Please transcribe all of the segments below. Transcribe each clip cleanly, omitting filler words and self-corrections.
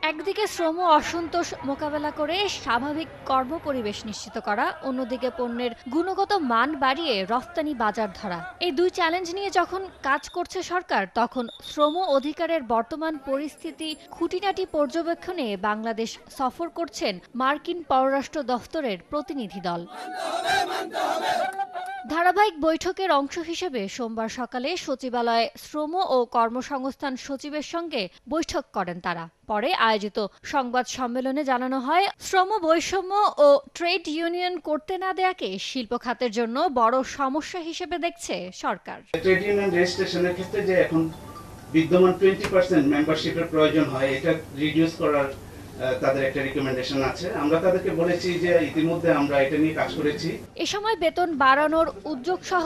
একদিকে শ্রম অসন্তোষ মোকাবেলা করে স্বাভাবিক কর্মপরিবেশ নিশ্চিত করা, অন্যদিকে পণ্যের গুণগত মান বাড়িয়ে রফতানি বাজার ধরা। এই দুই চ্যালেঞ্জ নিয়ে যখন কাজ করছে সরকার, তখন শ্রম অধিকারের বর্তমান পরিস্থিতি খুঁটিনাটি পর্যবেক্ষণে বাংলাদেশ সফর করছেন মার্কিন পররাষ্ট্র দফতরের প্রতিনিধি দল। ধারাবাহিক বৈঠকের অংশ হিসেবে সোমবার সকালে সচিবালয়ে শ্রম ও কর্মসংস্থান সচিবের সঙ্গে বৈঠক করেন তারা। পরে আয়োজিত সংবাদ সম্মেলনে জানানো হয়, শ্রম বৈষম্য ও ট্রেড ইউনিয়ন করতে না দেয়াকে শিল্প খাতের জন্য বড় সমস্যা হিসেবে দেখছে সরকার। ট্রেড ইউনিয়ন রেজিস্ট্রেশনের ক্ষেত্রে যে এখন বিদ্যমান 20% মেম্বারশিপের প্রয়োজন হয়, এটা রিডিউস করার তাদের একটা রিকমেন্ডেশন আছে। আমরা তাদেরকে বলেছি যে ইতিমধ্যে আমরা এটা নিয়ে কাজ করেছি। এ সময় বেতন বাড়ানোর উদ্যোগ সহ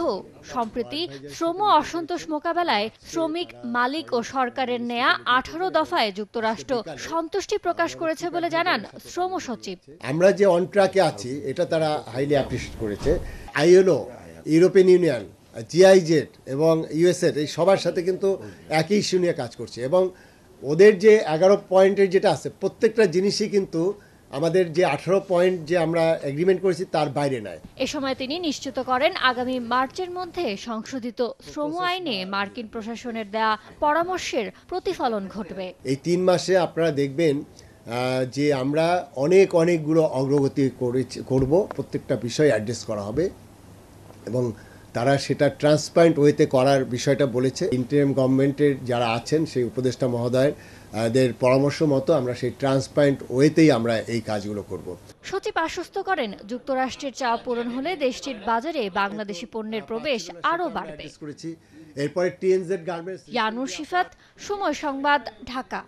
সম্প্রতি শ্রম অসন্তোষ মোকাবেলায় শ্রমিক, মালিক ও সরকারের নেয়া 18 দফায় যুক্তরাষ্ট্র সন্তুষ্টি প্রকাশ করেছে বলে জানান শ্রম সচিব। আমরা যে অন ট্র্যাকে আছি এটা তারা হাইলি অ্যাপ্রিশিয়েট করেছে। আইএলও, ইউরোপিয়ান ইউনিয়ন, জিআইজেড এবং ইউএসএর এই সবার সাথে কিন্তু একই ইস্যু নিয়ে কাজ করছে এবং ওদের যে 11 পয়েন্টের যেটা আছে প্রত্যেকটা জিনিসই কিন্তু আমাদের যে 18 পয়েন্ট যে আমরা এগ্রিমেন্ট করেছি তার বাইরে নয়। এ সময় তিনি নিশ্চিত করেন, আগামী মার্চের মধ্যে সংশোধিত শ্রম আইনে মার্কিন প্রশাসনের দেয়া পরামর্শের প্রতিফলন ঘটবে। এই 3 মাসে আপনারা দেখবেন যে আমরা অনেকগুলো অগ্রগতি করব, প্রত্যেকটা বিষয় অ্যাড্রেস করা হবে এবং তারা সেটা ট্রান্সপারেন্ট ওয়েতে করার বিষয়টা বলেছে। ইন্টারিম গভর্নমেন্টের যারা আছেন সেই উপদেষ্টা মহোদয়ের পরামর্শ মতো আমরা সেই ট্রান্সপারেন্ট ওয়েতেই আমরা এই কাজগুলো করব। সচিব আশ্বস্ত করেন, যুক্তরাষ্ট্রের চাওয়া পূরণ হলে দেশটির বাজারে বাংলাদেশি পণ্যের প্রবেশ আরও বাড়বে। এরপরে টিএনজেড গার্মেন্টস। ইয়ানুর শিফাত, সময় সংবাদ, ঢাকা।